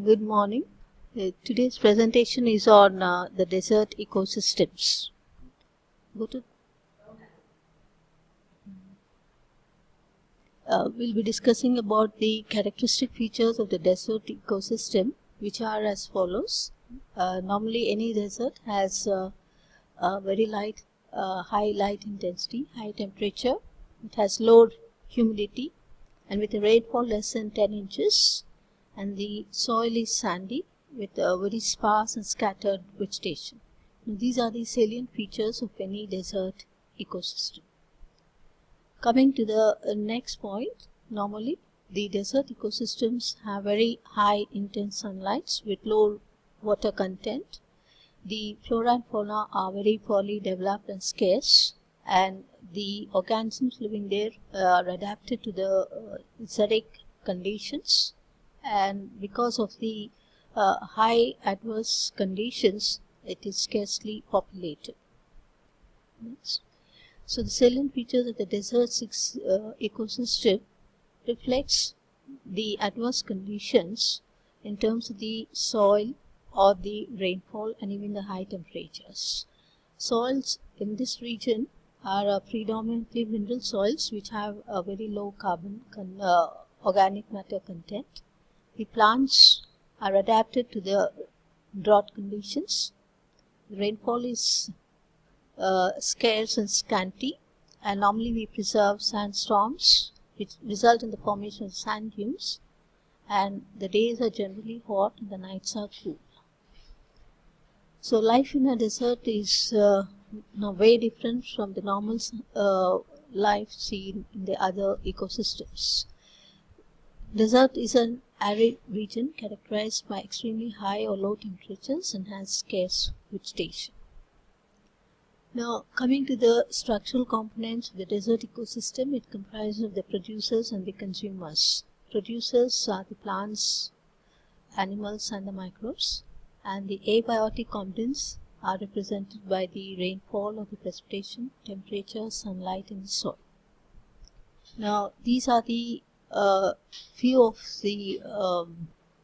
Good morning. Today's presentation is on the desert ecosystems. We'll be discussing about the characteristic features of the desert ecosystem, which are as follows. Normally, any desert has a very high light intensity, high temperature. It has low humidity, and with a rainfall less than 10 inches. And the soil is sandy with a very sparse and scattered vegetation. Now, these are the salient features of any desert ecosystem. Coming to the next point, normally the desert ecosystems have very high intense sunlight with low water content. The flora and fauna are very poorly developed and scarce, and the organisms living there are adapted to the acidic conditions, and because of the high adverse conditions, it is scarcely populated. Next. So the salient features of the desert ecosystem reflects the adverse conditions in terms of the soil or the rainfall and even the high temperatures. Soils in this region are predominantly mineral soils which have a very low carbon organic matter content. The plants are adapted to the drought conditions. The rainfall is scarce and scanty, and normally we preserve sandstorms which result in the formation of sand dunes, and the days are generally hot and the nights are cool. So life in a desert is way different from the normal life seen in the other ecosystems. Desert is an arid region characterized by extremely high or low temperatures and has scarce vegetation. Now, coming to the structural components of the desert ecosystem, it comprises of the producers and the consumers. Producers are the plants, animals, and the microbes, and the abiotic components are represented by the rainfall or the precipitation, temperature, sunlight, and the soil. Now, these are the few of the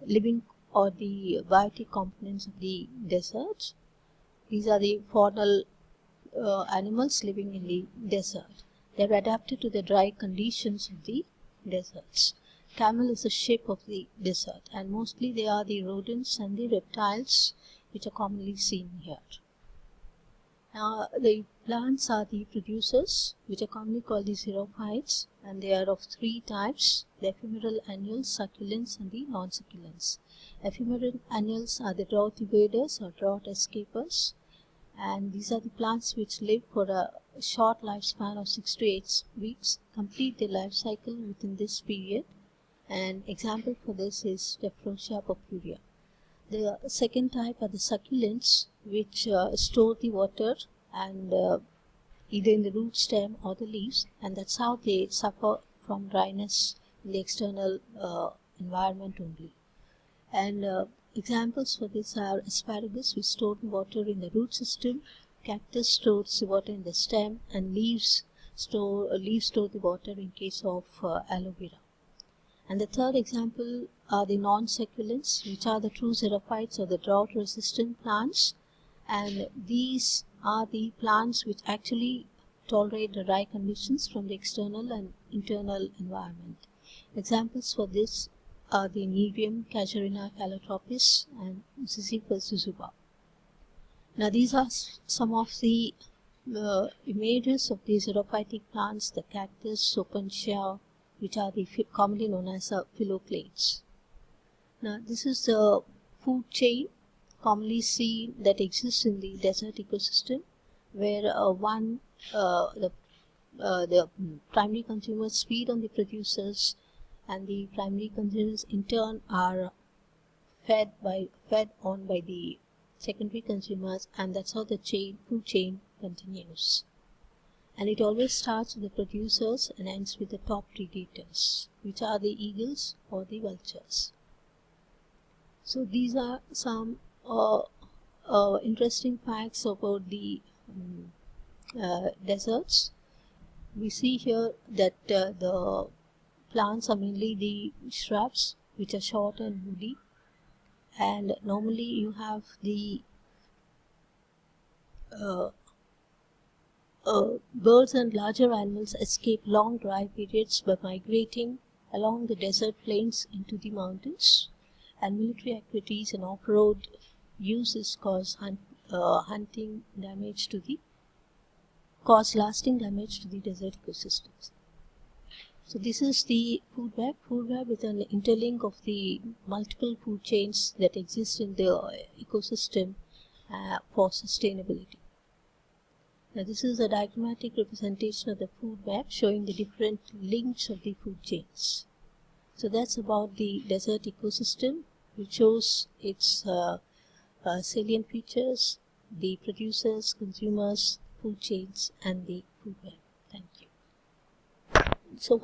living or the biotic components of the desert. These are the faunal animals living in the desert. They are adapted to the dry conditions of the deserts. Camel is the sheep of the desert, and mostly they are the rodents and the reptiles which are commonly seen here. Now, the plants are the producers, which are commonly called the xerophytes, and they are of three types: the ephemeral annuals, succulents, and the non-succulents. Ephemeral annuals are the drought evaders or drought escapers, and these are the plants which live for a short lifespan of 6 to 8 weeks, complete their life cycle within this period. An example for this is Tephrosia purpurea. The second type are the succulents, which store the water and either in the root stem or the leaves, and that's how they suffer from dryness in the external environment only. And examples for this are asparagus, which store water in the root system; cactus stores the water in the stem; and leaves store the water in case of aloe vera. And the third example are the non-succulents, which are the true xerophytes or the drought-resistant plants, and these are the plants which actually tolerate the dry conditions from the external and internal environment. Examples for this are the Nereum, Casuarina calotropis, and Ziziphus zuzuba. Now, these are some of the images of these xerophytic plants: the cactus, opuntia, which are the commonly known as phylloclades. Now, this is the food chain commonly seen that exists in the desert ecosystem, where the primary consumers feed on the producers, and the primary consumers in turn are fed on by the secondary consumers, and that's how the food chain continues. And it always starts with the producers and ends with the top predators, which are the eagles or the vultures. So these are some interesting facts about the deserts. We see here that the plants are mainly the shrubs, which are short and woody, and normally you have the birds and larger animals escape long dry periods by migrating along the desert plains into the mountains, and military activities and off-road uses cause lasting damage to the desert ecosystems. So this is the food web. Food web is an interlink of the multiple food chains that exist in the ecosystem for sustainability. Now this is a diagrammatic representation of the food web showing the different links of the food chains. So that's about the desert ecosystem, which shows its salient features, the producers, consumers, food chains, and the food web. Thank you. So,